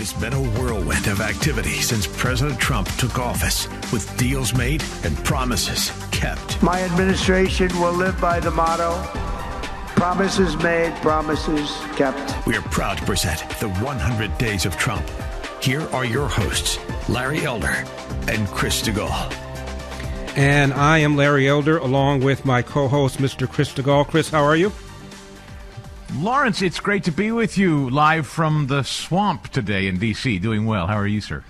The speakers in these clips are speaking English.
It's been a whirlwind of activity since President Trump took office, with deals made and promises kept. My administration will live by the motto, promises made, promises kept. We are proud to present the 100 Days of Trump. Here are your hosts, Larry Elder and Chris Stigall. And I am Larry Elder, along with my co-host, Mr. Chris Stigall. Chris, how are you? Lawrence, it's great to be with you live from the swamp today in D.C. Doing well. How are you, sir?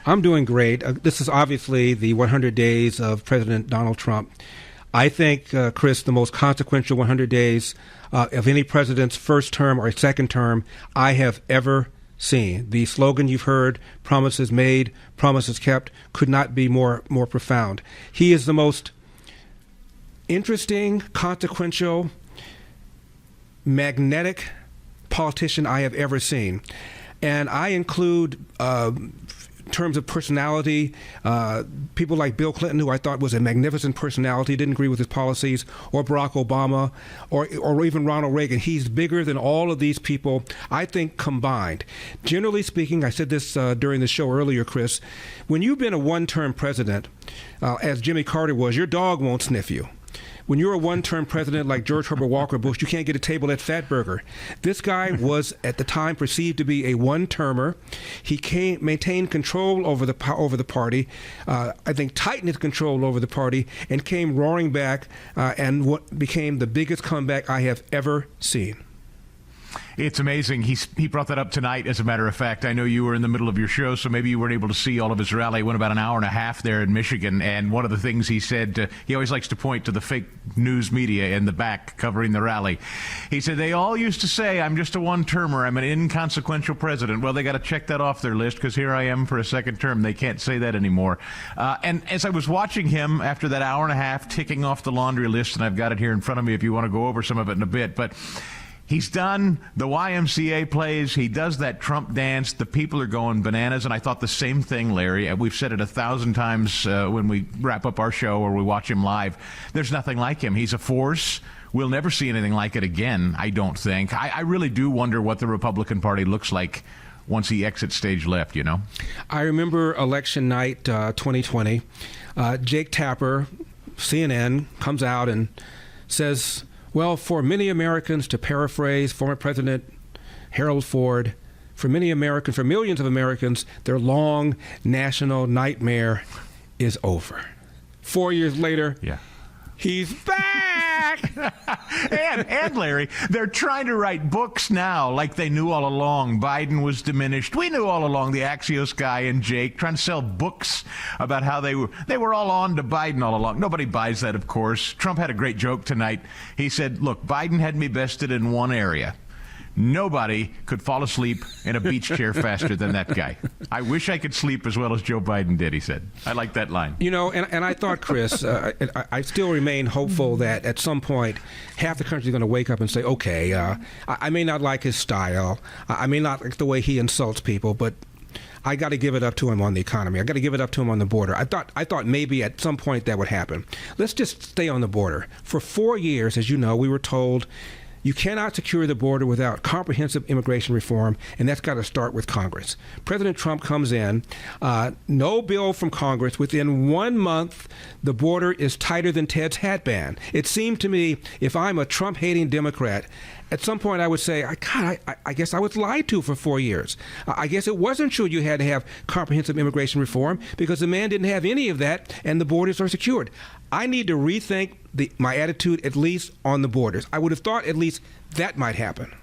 I'm doing great. This is obviously the 100 days of President Donald Trump. I think, Chris, the most consequential 100 days of any president's first term or second term I have ever seen. The slogan you've heard, promises made, promises kept, could not be more profound. He is the most interesting, consequential, magnetic politician I have ever seen. And I include, in terms of personality, people like Bill Clinton, who I thought was a magnificent personality, didn't agree with his policies, or Barack Obama, or even Ronald Reagan. He's bigger than all of these people, I think, combined. Generally speaking, I said this during the show earlier, Chris, when you've been a one-term president, as Jimmy Carter was, your dog won't sniff you. When you're a one-term president like George Herbert Walker Bush, you can't get a table at Fatburger. This guy was, at the time, perceived to be a one-termer. He maintained control over the party, I think tightened his control over the party, and came roaring back, and what became the biggest comeback I have ever seen. It's amazing. He brought that up tonight, as a matter of fact. I know you were in the middle of your show, so maybe you weren't able to see all of his rally. It went about an hour and a half there in Michigan, and one of the things he said, he always likes to point to the fake news media in the back covering the rally. He said, they all used to say, I'm just a one-termer, I'm an inconsequential president. Well, they got to check that off their list, because here I am for a second term. They can't say that anymore. And as I was watching him after that hour and a half, ticking off the laundry list, and I've got it here in front of me if you want to go over some of it in a bit, but he's done the YMCA plays. He does that Trump dance. The people are going bananas. And I thought the same thing, Larry. We've said it 1,000 times when we wrap up our show or we watch him live. There's nothing like him. He's a force. We'll never see anything like it again, I don't think. I really do wonder what the Republican Party looks like once he exits stage left, you know? I remember election night 2020. Jake Tapper, CNN, comes out and says, well, for many Americans, to paraphrase former President Harold Ford, for millions of Americans, their long national nightmare is over. 4 years later, he's back! and Larry, they're trying to write books now like they knew all along. Biden was diminished. We knew all along, the Axios guy and Jake, trying to sell books about how they were all on to Biden all along. Nobody buys that, of course. Trump had a great joke tonight. He said, look, Biden had me bested in one area. Nobody could fall asleep in a beach chair faster than that guy. I wish I could sleep as well as Joe Biden did, he said. I like that line. You know, and I thought, Chris, I still remain hopeful that at some point half the country is going to wake up and say, okay, I may not like his style. I may not like the way he insults people, but I got to give it up to him on the economy. I got to give it up to him on the border. I thought maybe at some point that would happen. Let's just stay on the border. For 4 years, as you know, we were told you cannot secure the border without comprehensive immigration reform, and that's got to start with Congress. President Trump comes in, no bill from Congress. Within 1 month, the border is tighter than Ted's hat band. It seemed to me, if I'm a Trump-hating Democrat, at some point I would say, I guess I was lied to for 4 years. I guess it wasn't true you had to have comprehensive immigration reform because the man didn't have any of that and the borders are secured. I need to rethink my attitude, at least on the borders. I would have thought at least that might happen.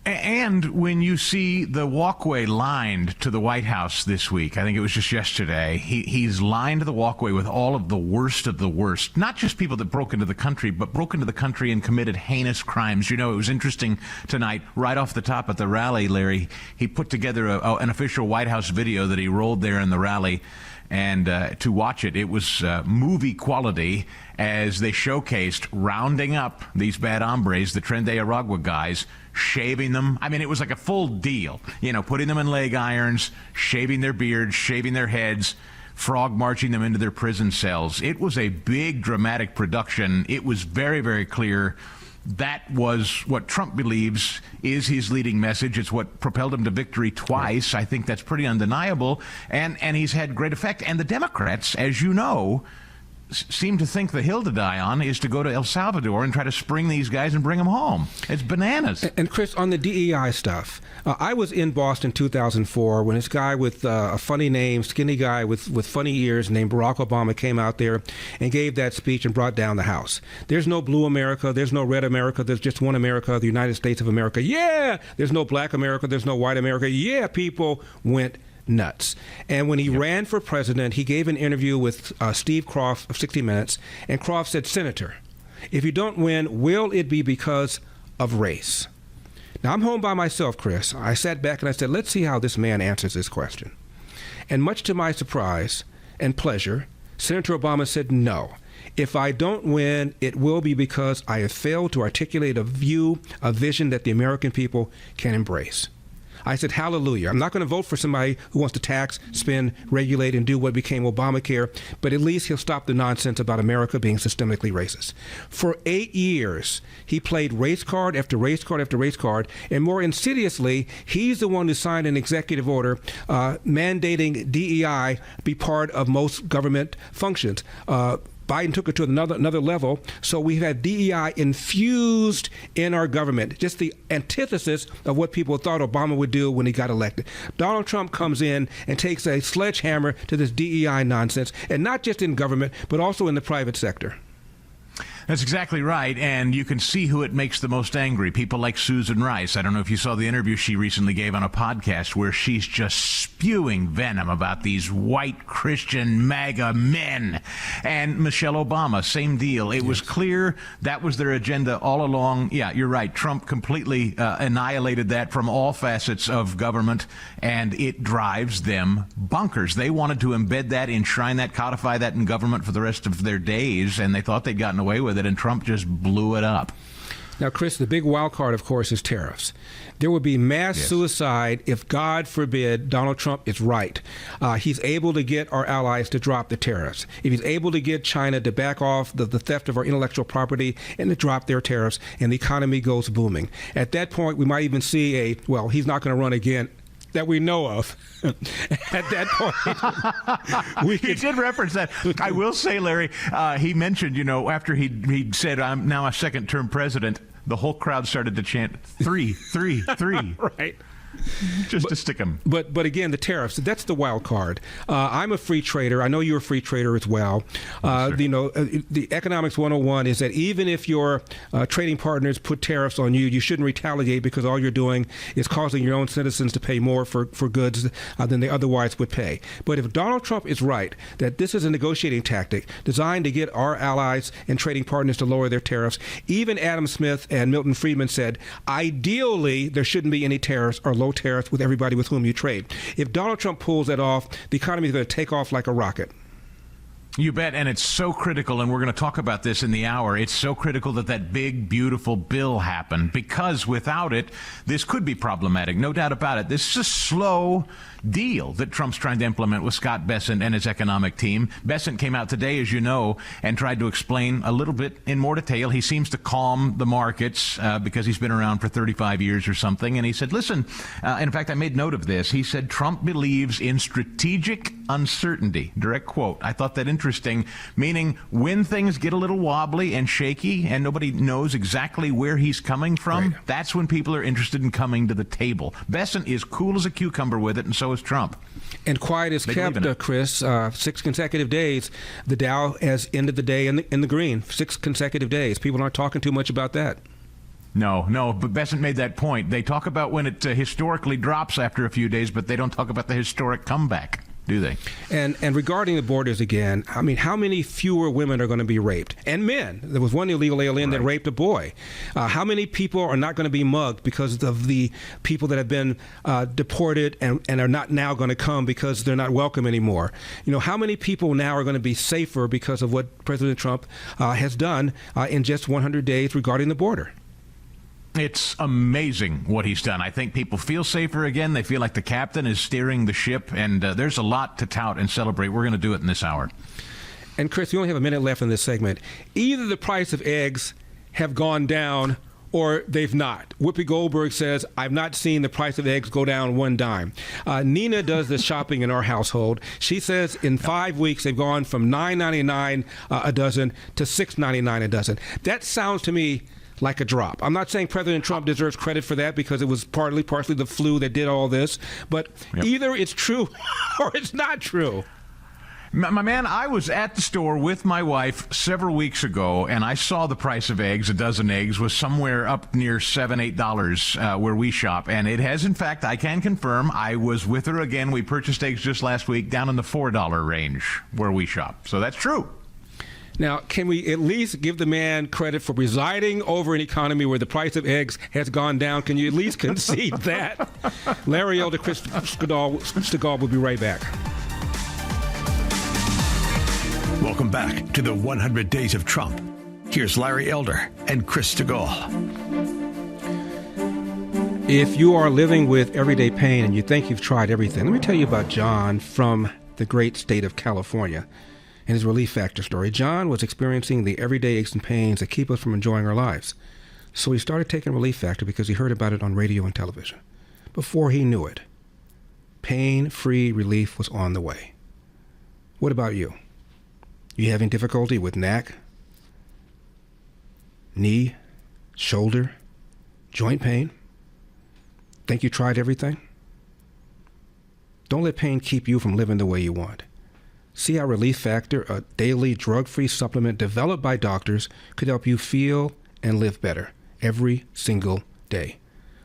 And when you see the walkway lined to the White House this week, I think it was just yesterday, he's lined the walkway with all of the worst, not just people that broke into the country, but broke into the country and committed heinous crimes. You know, it was interesting tonight, right off the top at the rally, Larry, he put together an official White House video that he rolled there in the rally. And to watch it, it was movie quality as they showcased rounding up these bad hombres, the Tren de Aragua guys, shaving them. I mean, it was like a full deal, you know, putting them in leg irons, shaving their beards, shaving their heads, frog marching them into their prison cells. It was a big dramatic production. It was very, very clear that was what Trump believes is his leading message. It's what propelled him to victory twice. I think that's pretty undeniable. And he's had great effect. And the Democrats, as you know, seem to think the hill to die on is to go to El Salvador and try to spring these guys and bring them home. It's bananas. And Chris, on the DEI stuff, I was in Boston 2004 when this guy with a funny name, skinny guy with funny ears named Barack Obama came out there and gave that speech and brought down the House. There's no blue America. There's no red America. There's just one America, the United States of America. Yeah! There's no black America. There's no white America. Yeah! People went nuts. And when he ran for president, he gave an interview with Steve Croft of 60 Minutes, and Croft said, "Senator, if you don't win, will it be because of race?" Now, I'm home by myself, Chris. I sat back and I said, let's see how this man answers this question. And much to my surprise and pleasure, Senator Obama said, no. If I don't win, it will be because I have failed to articulate a view, a vision that the American people can embrace. I said, hallelujah. I'm not going to vote for somebody who wants to tax, spend, regulate, and do what became Obamacare, but at least he'll stop the nonsense about America being systemically racist. For 8 years, he played race card after race card after race card, and more insidiously, he's the one who signed an executive order mandating DEI be part of most government functions. Biden took it to another level, so we've had DEI infused in our government, just the antithesis of what people thought Obama would do when he got elected. Donald Trump comes in and takes a sledgehammer to this DEI nonsense, and not just in government, but also in the private sector. That's exactly right, and you can see who it makes the most angry. People like Susan Rice. I don't know if you saw the interview she recently gave on a podcast where she's just spewing venom about these white Christian MAGA men. And Michelle Obama, same deal. It was clear that was their agenda all along. Yeah, you're right. Trump completely annihilated that from all facets of government, and it drives them bonkers. They wanted to embed that, enshrine that, codify that in government for the rest of their days, and they thought they'd gotten away with it, and Trump just blew it up. Now, Chris, the big wild card, of course, is tariffs. There would be mass suicide if, God forbid, Donald Trump is right. He's able to get our allies to drop the tariffs. If he's able to get China to back off the theft of our intellectual property and to drop their tariffs, and the economy goes booming. At that point, we might even see he's not going to run again, that we know of. At that point, he did reference that. I will say, Larry, he mentioned, after he said, I'm now a second-term president, the whole crowd started to chant, 3, 3, 3. Right. Just to stick them. But again, the tariffs, that's the wild card. I'm a free trader. I know you're a free trader as well. The Economics 101 is that even if your trading partners put tariffs on you, you shouldn't retaliate because all you're doing is causing your own citizens to pay more for goods than they otherwise would pay. But if Donald Trump is right, that this is a negotiating tactic designed to get our allies and trading partners to lower their tariffs, even Adam Smith and Milton Friedman said, ideally, there shouldn't be any tariffs or low tariffs with everybody with whom you trade. If Donald Trump pulls that off, the economy is going to take off like a rocket. You bet, and it's so critical, and we're going to talk about this in the hour. It's so critical that big, beautiful bill happened, because without it, this could be problematic. No doubt about it. This is a slow deal that Trump's trying to implement with Scott Bessent and his economic team. Bessent came out today, as you know, and tried to explain a little bit in more detail. He seems to calm the markets because he's been around for 35 years or something. And he said, listen, in fact, I made note of this. He said, Trump believes in strategic uncertainty. Direct quote. I thought that interesting, meaning when things get a little wobbly and shaky and nobody knows exactly where he's coming from, right, that's when people are interested in coming to the table. Bessent is cool as a cucumber with it, and so is Trump. And quiet as kept, Chris. 6 consecutive days, the Dow has ended the day in the green. 6 consecutive days. People aren't talking too much about that. No, but Bessent made that point. They talk about when it historically drops after a few days, but they don't talk about the historic comeback, do they? And regarding the borders again, I mean, how many fewer women are going to be raped? And men. There was one illegal alien that raped a boy. How many people are not going to be mugged because of the people that have been deported and are not now going to come because they're not welcome anymore? How many people now are going to be safer because of what President Trump has done in just 100 days regarding the border? It's amazing what he's done. I think people feel safer again. They feel like the captain is steering the ship, and there's a lot to tout and celebrate. We're going to do it in this hour. And, Chris, we only have a minute left in this segment. Either the price of eggs have gone down or they've not. Whoopi Goldberg says, I've not seen the price of eggs go down one dime. Nina does the shopping in our household. She says in 5 weeks they've gone from $9.99 a dozen to $6.99 a dozen. That sounds to me like a drop. I'm not saying President Trump deserves credit for that because it was partially the flu that did all this, but either it's true or it's not true. My man, I was at the store with my wife several weeks ago, and I saw the price of eggs. A dozen eggs was somewhere up near $7, $8 where we shop. And it has, in fact, I can confirm, I was with her again. We purchased eggs just last week down in the $4 range where we shop. So that's true. Now, can we at least give the man credit for presiding over an economy where the price of eggs has gone down? Can you at least concede that? Larry Elder, Chris Stigall will be right back. Welcome back to the 100 Days of Trump. Here's Larry Elder and Chris Stigall. If you are living with everyday pain and you think you've tried everything, let me tell you about John from the great state of California and his Relief Factor story. John was experiencing the everyday aches and pains that keep us from enjoying our lives. So he started taking Relief Factor because he heard about it on radio and television. Before he knew it, pain-free relief was on the way. What about you? You having difficulty with neck, knee, shoulder, joint pain? Think you tried everything? Don't let pain keep you from living the way you want. See how Relief Factor, a daily drug-free supplement developed by doctors, could help you feel and live better every single day.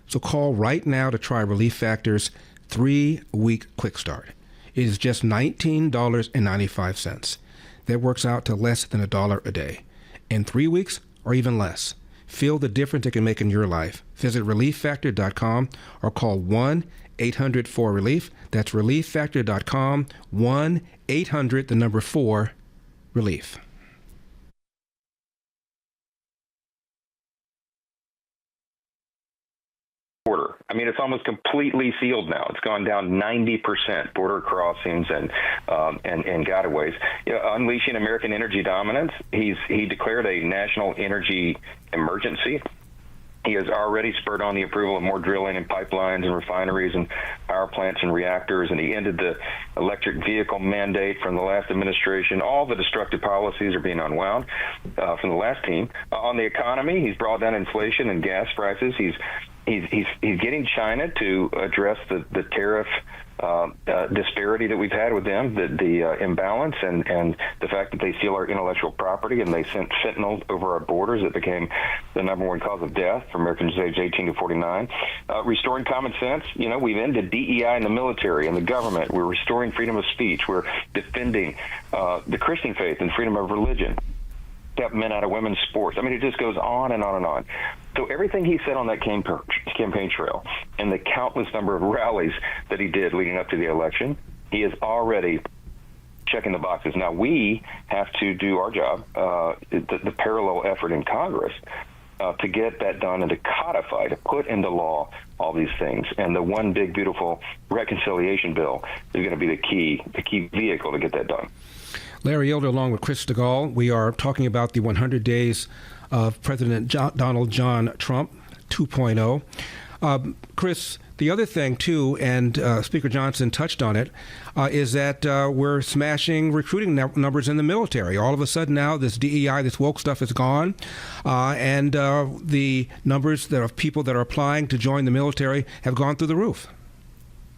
So call right now to try Relief Factor's 3-week quick start. It is just $19.95. That works out to less than $1 a day. In 3 weeks or even less. Feel the difference it can make in your life. Visit ReliefFactor.com or call 1-800-4RELIEF. That's ReliefFactor.com, 1-800-4-RELIEF. Border. I mean, it's almost completely sealed now. It's gone down 90%, border crossings and gotaways. You know, unleashing American energy dominance. He declared a national energy emergency. He has already spurred on the approval of more drilling and pipelines and refineries and power plants and reactors, and he ended the electric vehicle mandate from the last administration. All the destructive policies are being unwound from the last team. On the economy, he's brought down inflation and gas prices. He's getting China to address the tariff disparity that we've had with them, the imbalance, and the fact that they steal our intellectual property and they sent fentanyl over our borders. It became the #1 cause of death for Americans aged 18 to 49. Restoring common sense. You know, we've ended DEI in the military and the government. We're restoring freedom of speech. We're defending the Christian faith and freedom of religion. Kept men out of women's sports. I mean, it just goes on and on and on. So everything he said on that campaign trail and the countless number of rallies that he did leading up to the election, he is already checking the boxes. Now, we have to do our job, the parallel effort in Congress, to get that done and to codify, to put into law all these things. And the one big, beautiful reconciliation bill is going to be the key vehicle to get that done. Larry Elder, along with Chris Stigall, we are talking about the 100 days of President Donald John Trump 2.0. Chris, the other thing, too, and Speaker Johnson touched on it, is that we're smashing recruiting numbers in the military. All of a sudden now, this DEI, this woke stuff is gone, and the numbers of people that are applying to join the military have gone through the roof.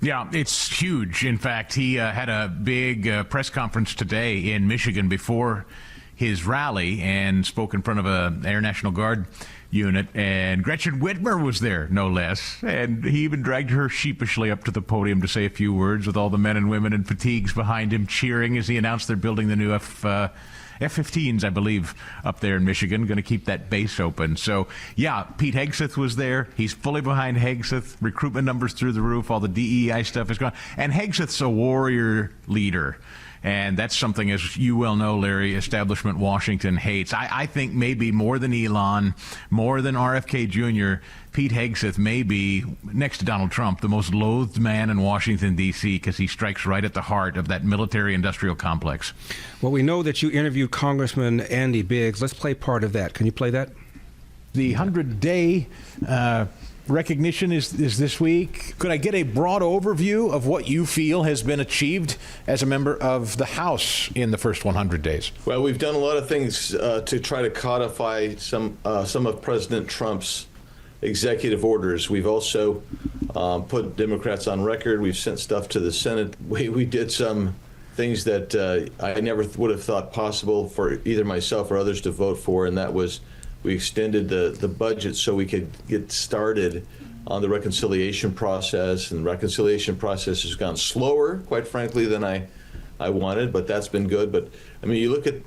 Yeah, it's huge. In fact, he had a big press conference today in Michigan before his rally and spoke in front of an Air National Guard unit. And Gretchen Whitmer was there, no less. And he even dragged her sheepishly up to the podium to say a few words with all the men and women in fatigues behind him cheering as he announced they're building the new F-15s, I believe, up there in Michigan, going to keep that base open. So, yeah, Pete Hegseth was there. He's fully behind Hegseth. Recruitment numbers through the roof. All the DEI stuff is gone. And Hegseth's a warrior leader. And that's something, as you well know, Larry, establishment Washington hates. I think maybe more than Elon, more than RFK Jr., Pete Hegseth may be, next to Donald Trump, the most loathed man in Washington, D.C., because he strikes right at the heart of that military-industrial complex. Well, we know that you interviewed Congressman Andy Biggs. Let's play part of that. Can you play that? The 100-day recognition is this week. Could I get a broad overview of what you feel has been achieved as a member of the House in the first 100 days? Well, we've done a lot of things to try to codify some of President Trump's executive orders. We've also put Democrats on record. We've sent stuff to the Senate. We did some things that I never would have thought possible for either myself or others to vote for, and that was we extended the budget so we could get started on the reconciliation process, and the reconciliation process has gone slower, quite frankly, than I wanted, but that's been good. But I mean, you look at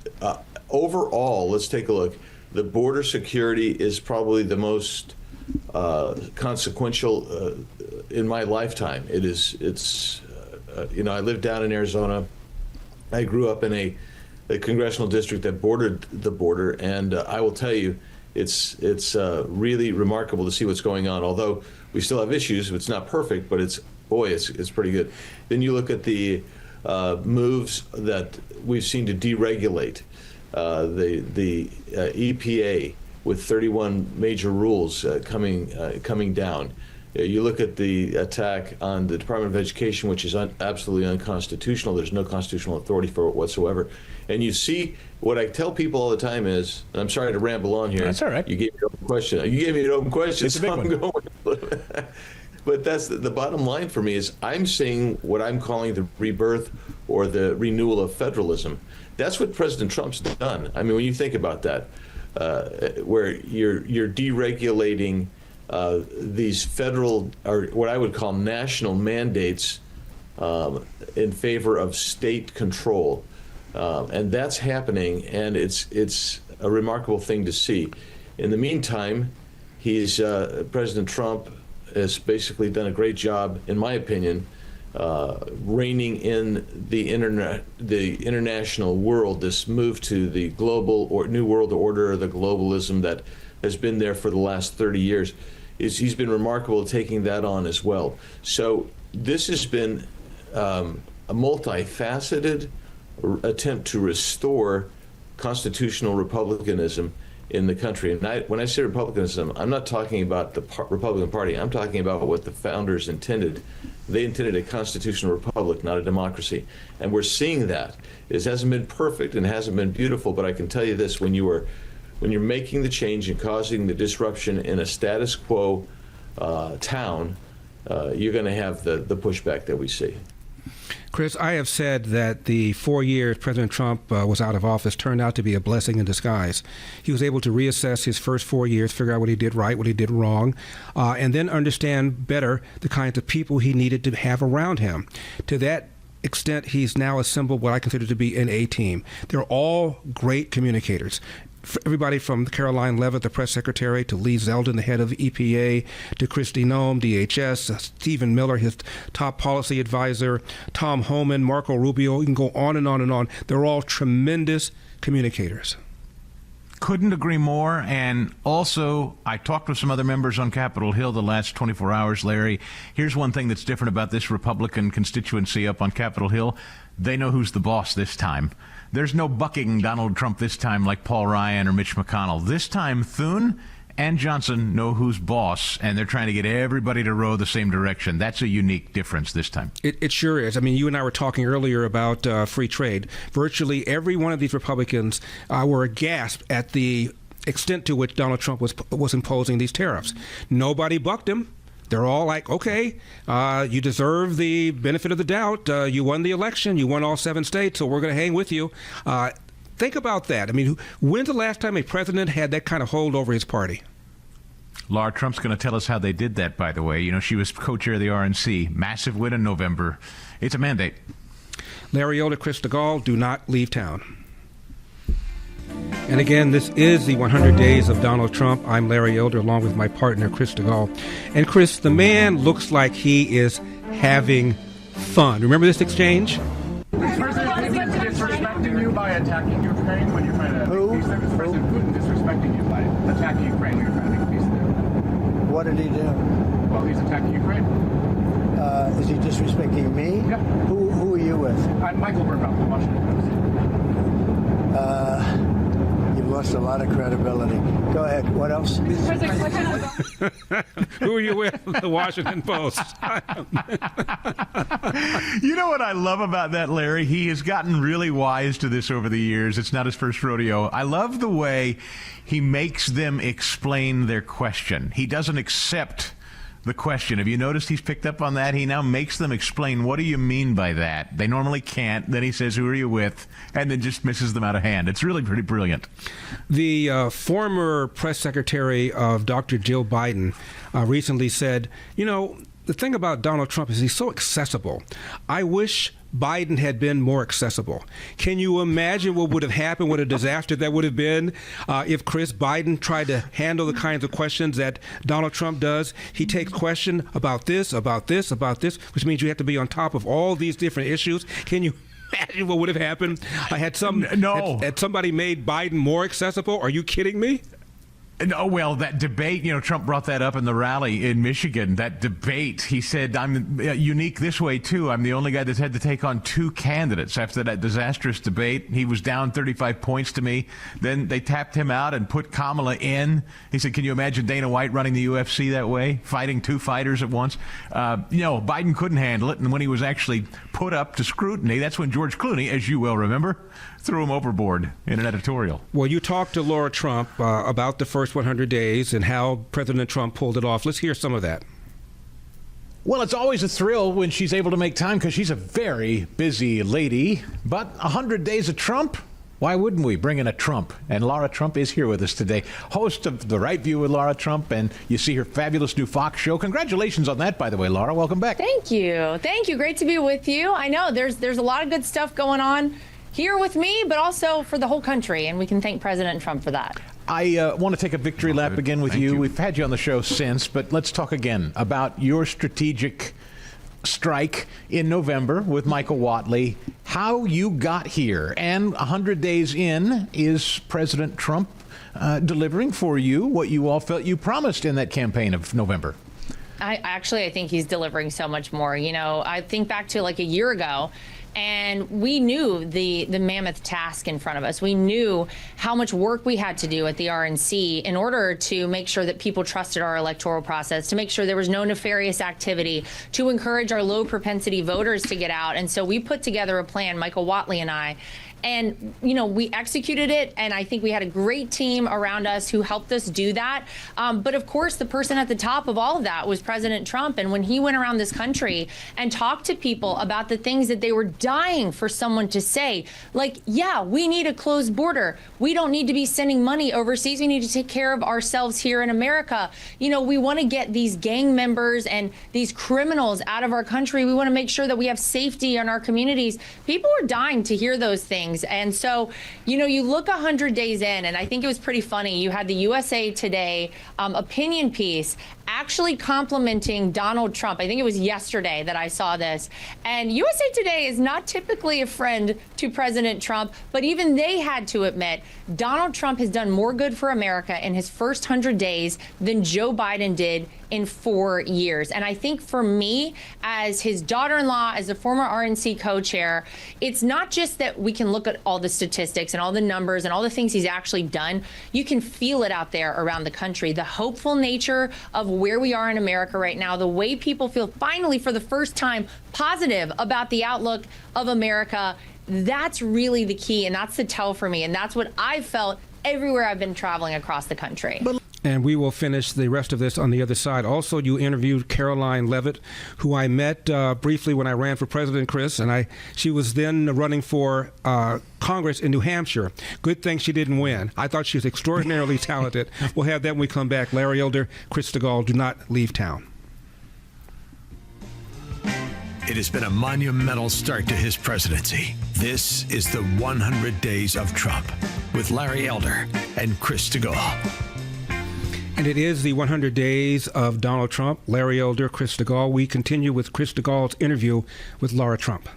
overall, let's take a look. The border security is probably the most consequential in my lifetime. It's I lived down in Arizona. I grew up in a congressional district that bordered the border, and I will tell you, it's really remarkable to see what's going on. Although we still have issues, it's not perfect, but it's pretty good. Then you look at the moves that we've seen to deregulate the EPA with 31 major rules coming down. You look at the attack on the Department of Education, which is absolutely unconstitutional. There's no constitutional authority for it whatsoever. And you see, what I tell people all the time is, and I'm sorry to ramble on here. That's all right. You gave me an open question. You gave me an open question. It's a big one. But that's the bottom line for me is I'm seeing what I'm calling the rebirth or the renewal of federalism. That's what President Trump's done. I mean, when you think about that, where you're deregulating these federal, or what I would call national mandates in favor of state control. And that's happening, and it's a remarkable thing to see. In the meantime, President Trump has basically done a great job, in my opinion, reining in the international world, this move to the global or new world order, the globalism that has been there for the last 30 years. He's been remarkable taking that on as well. So this has been a multifaceted attempt to restore constitutional republicanism in the country. And when I say republicanism, I'm not talking about the Republican Party. I'm talking about what the founders intended. They intended a constitutional republic, not a democracy. And we're seeing that. It hasn't been perfect and hasn't been beautiful, but I can tell you this, when you're making the change and causing the disruption in a status quo town, you're going to have the pushback that we see. Chris, I have said that the 4 years President Trump was out of office turned out to be a blessing in disguise. He was able to reassess his first 4 years, figure out what he did right, what he did wrong, and then understand better the kinds of people he needed to have around him. To that extent, he's now assembled what I consider to be an A-team. They're all great communicators. Everybody from Caroline Leavitt, the press secretary, to Lee Zeldin, the head of the EPA, to Kristi Noem, DHS, Stephen Miller, his top policy advisor, Tom Homan, Marco Rubio. You can go on and on and on. They're all tremendous communicators. Couldn't agree more. And also, I talked with some other members on Capitol Hill the last 24 hours, Larry. Here's one thing that's different about this Republican constituency up on Capitol Hill. They know who's the boss this time. There's no bucking Donald Trump this time like Paul Ryan or Mitch McConnell. This time, Thune and Johnson know who's boss, and they're trying to get everybody to row the same direction. That's a unique difference this time. It sure is. I mean, you and I were talking earlier about free trade. Virtually every one of these Republicans were aghast at the extent to which Donald Trump was imposing these tariffs. Nobody bucked him. They're all like, okay, you deserve the benefit of the doubt. You won the election. You won all 7 states, so we're going to hang with you. Think about that. I mean, when's the last time a president had that kind of hold over his party? Lara, Trump's going to tell us how they did that, by the way. You know, she was co-chair of the RNC. Massive win in November. It's a mandate. Larry Elder, Chris Stigall, do not leave town. And again, this is the 100 Days of Donald Trump. I'm Larry Elder, along with my partner, Chris Stigall. And Chris, the man looks like he is having fun. Remember this exchange? Is President Putin disrespecting you by attacking Ukraine when you're trying to make peace there? Is President Putin disrespecting you by attacking Ukraine when you're trying to make peace there? What did he do? Well, he's attacking Ukraine. Is he disrespecting me? Yeah. Who are you with? I'm Michael Burnbaum from Washington Post. You've lost a lot of credibility. Go ahead. What else? Who are you with? The Washington Post. You know what I love about that, Larry? He has gotten really wise to this over the years. It's not his first rodeo. I love the way he makes them explain their question. He doesn't accept the question. Have you noticed he's picked up on that? He now makes them explain, what do you mean by that? They normally can't. Then he says, who are you with? And then just misses them out of hand. It's really pretty brilliant. The former press secretary of Dr. Jill Biden recently said, you know, the thing about Donald Trump is he's so accessible. I wish Biden had been more accessible. Can you imagine what would have happened, what a disaster that would have been if Chris Biden tried to handle the kinds of questions that Donald Trump does? He takes question about this, which means you have to be on top of all these different issues. Can you imagine what would have happened? Had somebody made Biden more accessible? Are you kidding me? No, well, that debate, you know, Trump brought that up in the rally in Michigan. That debate, he said, I'm unique this way, too. I'm the only guy that's had to take on two candidates after that disastrous debate. He was down 35 points to me. Then they tapped him out and put Kamala in. He said, can you imagine Dana White running the UFC that way, fighting two fighters at once? Biden couldn't handle it. And when he was actually put up to scrutiny, that's when George Clooney, as you well remember, threw him overboard in an editorial. Well, you talked to Lara Trump about the first 100 days and how President Trump pulled it off. Let's hear some of that. Well, it's always a thrill when she's able to make time because she's a very busy lady. But 100 days of Trump? Why wouldn't we bring in a Trump? And Lara Trump is here with us today, host of The Right View with Lara Trump, and you see her fabulous new Fox show. Congratulations on that, by the way, Lara. Welcome back. Thank you. Great to be with you. I know there's a lot of good stuff going on here with me, but also for the whole country, and we can thank President Trump for that. I want to take a victory lap again with you. We've had you on the show since, but let's talk again about your strategic strike in November with Michael Whatley, how you got here. And 100 days in, is President Trump delivering for you what you all felt you promised in that campaign of November? I think he's delivering so much more. You know, I think back to like a year ago, and we knew the mammoth task in front of us. We knew how much work we had to do at the RNC in order to make sure that people trusted our electoral process, to make sure there was no nefarious activity, to encourage our low propensity voters to get out. And so we put together a plan, Michael Whatley and I. And, you know, we executed it, and I think we had a great team around us who helped us do that. But of course, the person at the top of all of that was President Trump. And when he went around this country and talked to people about the things that they were dying for someone to say, like, yeah, we need a closed border. We don't need to be sending money overseas. We need to take care of ourselves here in America. You know, we want to get these gang members and these criminals out of our country. We want to make sure that we have safety in our communities. People were dying to hear those things. And so, you know, you look 100 days in, and I think it was pretty funny. You had the USA Today opinion piece actually complimenting Donald Trump. I think it was yesterday that I saw this. And USA Today is not typically a friend to President Trump, but even they had to admit Donald Trump has done more good for America in his first 100 days than Joe Biden did in 4 years. And I think for me, as his daughter-in-law, as a former RNC co-chair, it's not just that we can look at all the statistics and all the numbers and all the things he's actually done. You can feel it out there around the country. The hopeful nature of where we are in America right now, the way people feel finally for the first time positive about the outlook of America, that's really the key. And that's the tell for me. And that's what I've felt everywhere I've been traveling across the country. And we will finish the rest of this on the other side. Also, you interviewed Caroline Leavitt, who I met briefly when I ran for president, Chris, and she was then running for Congress in New Hampshire. Good thing she didn't win. I thought she was extraordinarily talented. We'll have that when we come back. Larry Elder, Chris Stigall, do not leave town. It has been a monumental start to his presidency. This is the 100 Days of Trump with Larry Elder and Chris Stigall. And it is the 100 days of Donald Trump. Larry Elder, Chris Stigall. We continue with Chris Stigall's interview with Lara Trump.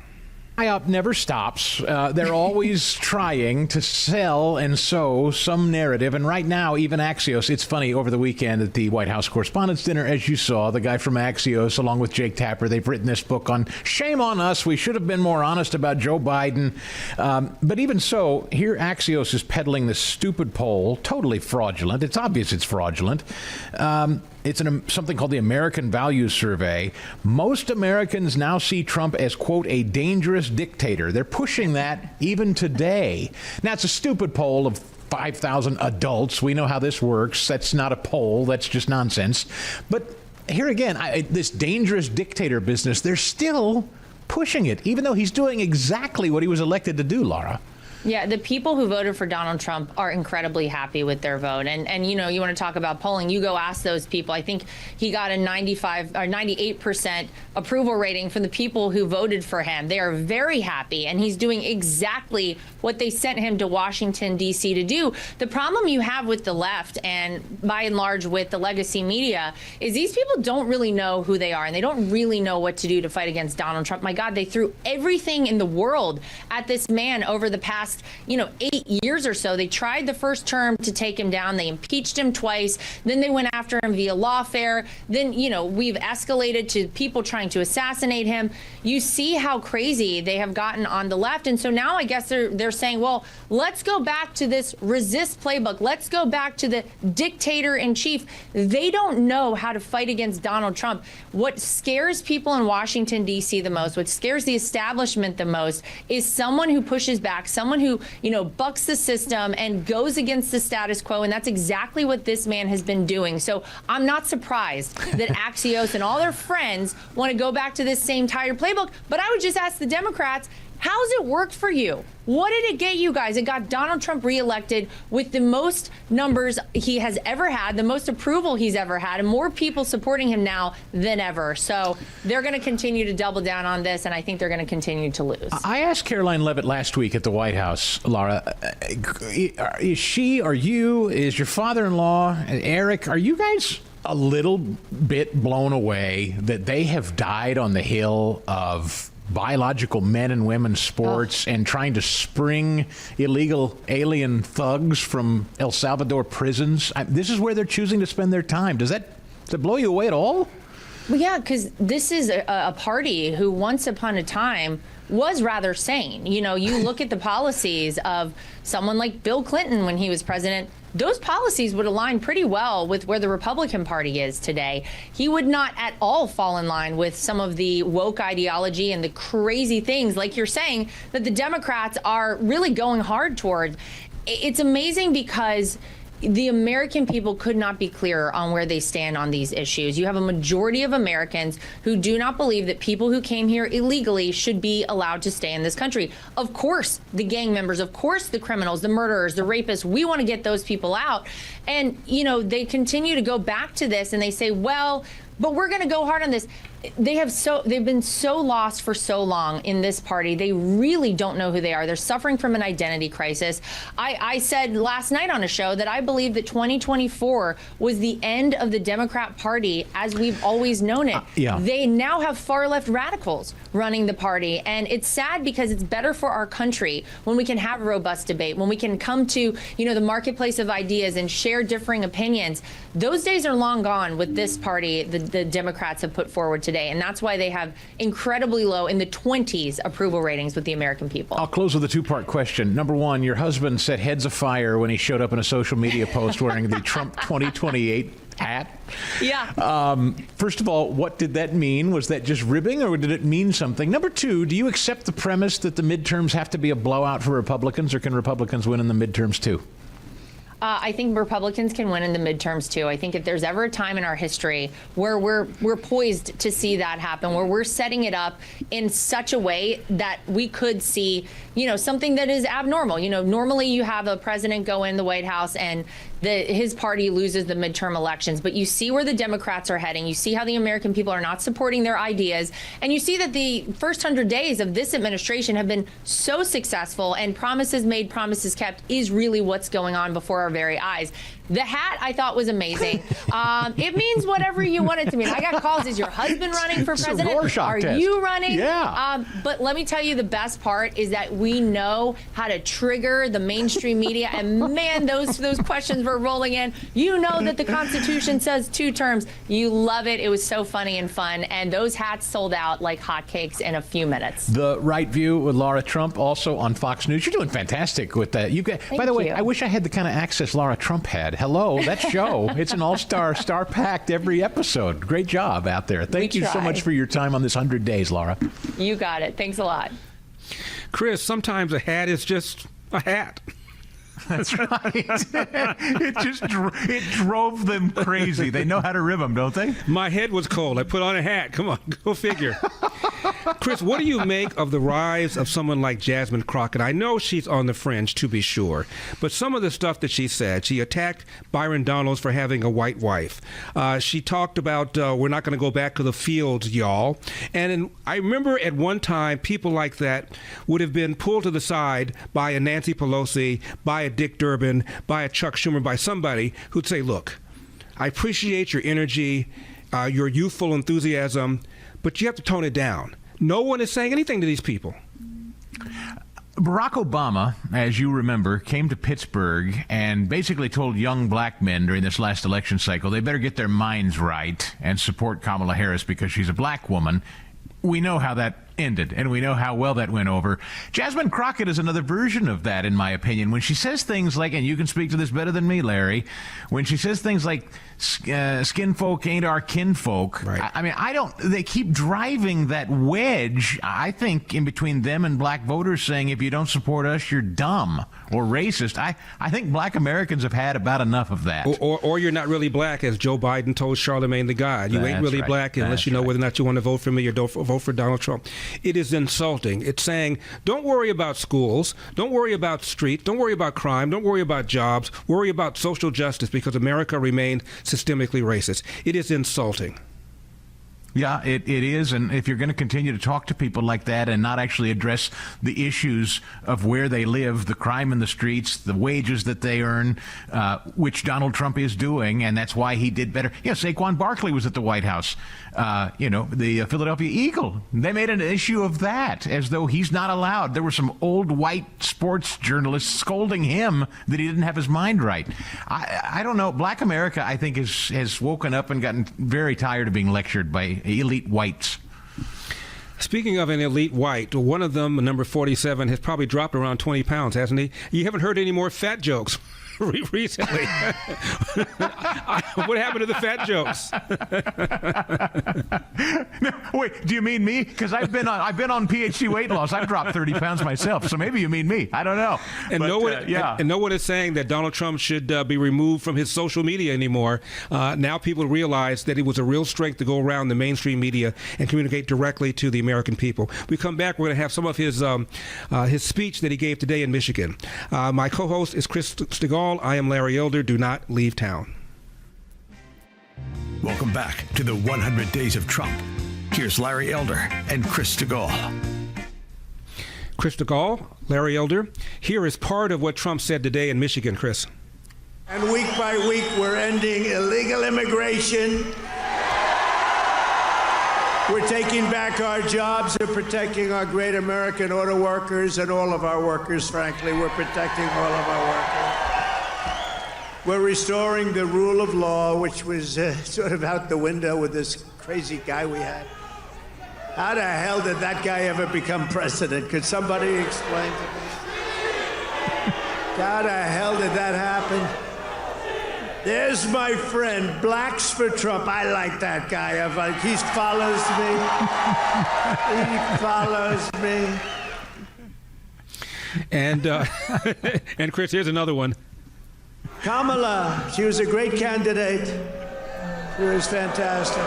PSYOP never stops. They're always trying to sell and sow some narrative. And right now, even Axios, it's funny, over the weekend at the White House Correspondents' Dinner, as you saw, the guy from Axios, along with Jake Tapper, they've written this book on shame on us. We should have been more honest about Joe Biden. But even so, here Axios is peddling this stupid poll, totally fraudulent. It's obvious it's fraudulent. It's something called the American Values Survey. Most Americans now see Trump as, quote, a dangerous dictator. They're pushing that even today. Now, it's a stupid poll of 5,000 adults. We know how this works. That's not a poll. That's just nonsense. But here again, this dangerous dictator business, they're still pushing it, even though he's doing exactly what he was elected to do, Lara. Yeah, the people who voted for Donald Trump are incredibly happy with their vote. And you know, you want to talk about polling, you go ask those people. I think he got a 95 or 98% approval rating from the people who voted for him. They are very happy, and he's doing exactly what they sent him to Washington, D.C. to do. The problem you have with the left, and by and large with the legacy media, is these people don't really know who they are, and they don't really know what to do to fight against Donald Trump. My God, they threw everything in the world at this man over the past 8 years or so. They tried the first term to take him down. They impeached him twice. Then they went after him via lawfare. Then, we've escalated to people trying to assassinate him. You see how crazy they have gotten on the left. And so now I guess they're saying, well, let's go back to this resist playbook. Let's go back to the dictator in chief. They don't know how to fight against Donald Trump. What scares people in Washington, D.C. the most, what scares the establishment the most, is someone who pushes back, someone who, bucks the system and goes against the status quo. And that's exactly what this man has been doing. So I'm not surprised that Axios and all their friends want to go back to this same tired playbook. But I would just ask the Democrats, how's it worked for you? What did it get you guys? It got Donald Trump reelected with the most numbers he has ever had, the most approval he's ever had, and more people supporting him now than ever. So they're going to continue to double down on this, and I think they're going to continue to lose. I asked Caroline Leavitt last week at the White House, Lara, is she or you, is your father-in-law, Eric, are you guys a little bit blown away that they have died on the hill of biological men and women's sports and trying to spring illegal alien thugs from El Salvador prisons? This is where they're choosing to spend their time. Does that blow you away at all? Well, yeah, because this is a party who once upon a time was rather sane. You look at the policies of someone like Bill Clinton when he was president. Those policies would align pretty well with where the Republican Party is today. He would not at all fall in line with some of the woke ideology and the crazy things, like you're saying, that the Democrats are really going hard toward. It's amazing because the American people could not be clearer on where they stand on these issues. You have a majority of Americans who do not believe that people who came here illegally should be allowed to stay in this country. Of course, the gang members, of course, the criminals, the murderers, the rapists, we want to get those people out. And, they continue to go back to this and they say, well, but we're going to go hard on this. They've been so lost for so long in this party. They really don't know who they are. They're suffering from an identity crisis. I said last night on a show that I believe that 2024 was the end of the Democrat Party as we've always known it. Yeah. They now have far left radicals running the party. And it's sad because it's better for our country when we can have a robust debate, when we can come to, the marketplace of ideas and share differing opinions. Those days are long gone with this party the Democrats have put forward today. And that's why they have incredibly low, in the 20s, approval ratings with the American people. I'll close with a two-part question. Number one, your husband set heads afire when he showed up in a social media post wearing the Trump 2028 hat. Yeah. First of all, what did that mean? Was that just ribbing, or did it mean something? Number two, do you accept the premise that the midterms have to be a blowout for Republicans, or can Republicans win in the midterms too? I think Republicans can win in the midterms, too. I think if there's ever a time in our history where we're poised to see that happen, where we're setting it up in such a way that we could see, something that is abnormal. Normally you have a president go in the White House and his party loses the midterm elections. But you see where the Democrats are heading. You see how the American people are not supporting their ideas. And you see that the first 100 days of this administration have been so successful, and promises made, promises kept is really what's going on before our very eyes. The hat I thought was amazing. It means whatever you want it to mean. I got calls, is your husband running for president? Are you running? Yeah. But let me tell you, the best part is that we know how to trigger the mainstream media. And man, those questions were rolling in. You know that the Constitution says 2 terms. You love it. It was so funny and fun. And those hats sold out like hotcakes in a few minutes. The Right View with Lara Trump, also on Fox News. You're doing fantastic with that. By the way, I wish I had the kind of access Lara Trump had. Hello, that show. It's an all-star, star-packed every episode. Great job out there. Thank you so much for your time on this 100 days, Lara. You got it. Thanks a lot. Chris, sometimes a hat is just a hat. That's right. It drove them crazy. They know how to rib them, don't they? My head was cold. I put on a hat. Come on, go figure. Chris, what do you make of the rise of someone like Jasmine Crockett? I know she's on the fringe, to be sure, but some of the stuff that she said, she attacked Byron Donalds for having a white wife. She talked about, we're not going to go back to the fields, y'all. And I remember at one time, people like that would have been pulled to the side by a Nancy Pelosi, by a Dick Durbin, by a Chuck Schumer, by somebody who'd say, look, I appreciate your energy, your youthful enthusiasm, but you have to tone it down. No one is saying anything to these people. Barack Obama, as you remember, came to Pittsburgh and basically told young black men during this last election cycle they better get their minds right and support Kamala Harris because she's a black woman. We know how that ended, and we know how well that went over. Jasmine Crockett is another version of that, in my opinion. When she says things like, and you can speak to this better than me, Larry, when she says things like, skin folk ain't our kinfolk, right. I mean, they keep driving that wedge, I think, in between them and black voters saying, if you don't support us, you're dumb or racist. I think black Americans have had about enough of that. Or you're not really black, as Joe Biden told Charlemagne the God. You ain't really black unless you know whether or not you want to vote for me or don't vote for Donald Trump. It is insulting. It's saying, don't worry about schools, don't worry about streets, don't worry about crime, don't worry about jobs, worry about social justice because America remained systemically racist. It is insulting. Yeah, it is. And if you're going to continue to talk to people like that and not actually address the issues of where they live, the crime in the streets, the wages that they earn, which Donald Trump is doing, and that's why he did better. Yeah, Saquon Barkley was at the White House. The Philadelphia Eagle, they made an issue of that as though he's not allowed. There were some old white sports journalists scolding him that he didn't have his mind right. I don't know. Black America, I think, has woken up and gotten very tired of being lectured by elite whites. Speaking of an elite white, one of them, number 47, has probably dropped around 20 pounds, hasn't he? You haven't heard any more fat jokes recently. What happened to the fat jokes? No, wait, do you mean me? Because I've been on PhD weight loss. I've dropped 30 pounds myself. So maybe you mean me. I don't know. And no one is saying that Donald Trump should be removed from his social media anymore. Now people realize that it was a real strength to go around the mainstream media and communicate directly to the American people. We come back, we're going to have some of his speech that he gave today in Michigan. My co-host is Chris Stigall. I am Larry Elder. Do not leave town. Welcome back to the 100 Days of Trump. Here's Larry Elder and Chris Stigall. Chris Stigall, Larry Elder. Here is part of what Trump said today in Michigan, Chris. And week by week, we're ending illegal immigration. We're taking back our jobs and protecting our great American auto workers and all of our workers, frankly. We're protecting all of our workers. We're restoring the rule of law, which was sort of out the window with this crazy guy we had. How the hell did that guy ever become president? Could somebody explain to me? How the hell did that happen? There's my friend, Blacks for Trump. I like that guy. He follows me. He follows me. And Chris, here's another one. Kamala, she was a great candidate. She was fantastic.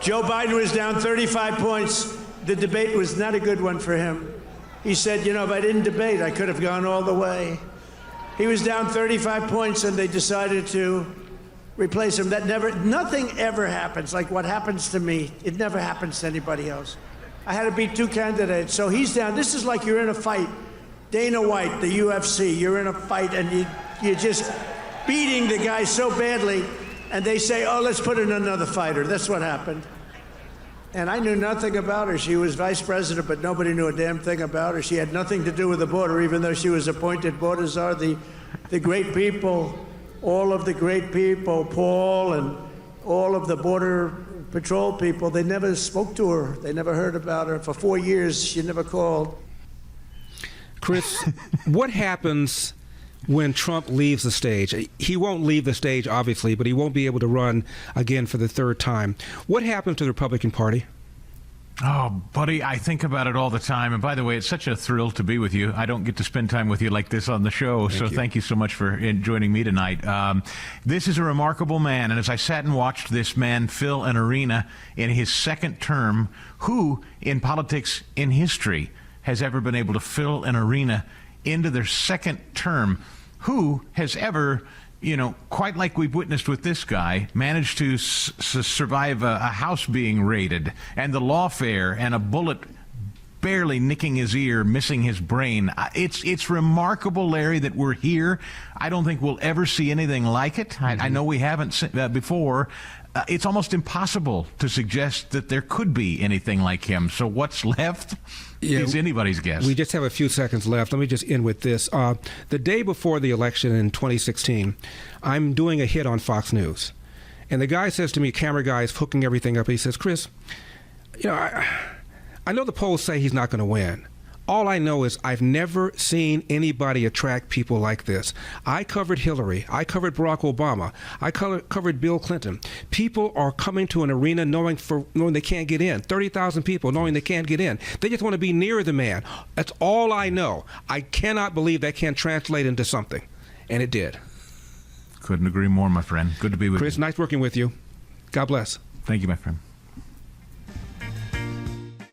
Joe Biden was down 35 points. The debate was not a good one for him. He said, if I didn't debate, I could have gone all the way. He was down 35 points, and they decided to replace him. Nothing ever happens like what happens to me. It never happens to anybody else. I had to beat 2 candidates, so he's down. This is like you're in a fight, Dana White, the UFC, you're in a fight and you're just beating the guy so badly, and they say, oh, let's put in another fighter. That's what happened. And I knew nothing about her. She was vice president, but nobody knew a damn thing about her. She had nothing to do with the border, even though she was appointed border czar. The great people, all of the great people, Paul and all of the border patrol people, they never spoke to her. They never heard about her. For 4 years, she never called. Chris, what happens when Trump leaves the stage? He won't leave the stage, obviously, but he won't be able to run again for the third time. What happens to the Republican Party? Oh, buddy, I think about it all the time. And by the way, it's such a thrill to be with you. I don't get to spend time with you like this on the show, so thank you so much for joining me tonight. This is a remarkable man, and as I sat and watched this man fill an arena in his second term, who in politics in history has ever been able to fill an arena into their second term? Who has ever, quite like we've witnessed with this guy, managed to survive a house being raided and the lawfare and a bullet barely nicking his ear, missing his brain? It's remarkable, Larry, that we're here. I don't think we'll ever see anything like it. I know we haven't seen that before. It's almost impossible to suggest that there could be anything like him. So what's left is anybody's guess. We just have a few seconds left. Let me just end with this. The day before the election in 2016, I'm doing a hit on Fox News. And the guy says to me, camera guy is hooking everything up. He says, Chris, I know the polls say he's not going to win. All I know is I've never seen anybody attract people like this. I covered Hillary. I covered Barack Obama. I covered Bill Clinton. People are coming to an arena knowing they can't get in. 30,000 people knowing they can't get in. They just want to be near the man. That's all I know. I cannot believe that can't translate into something. And it did. Couldn't agree more, my friend. Good to be with you. Chris, nice working with you. God bless. Thank you, my friend.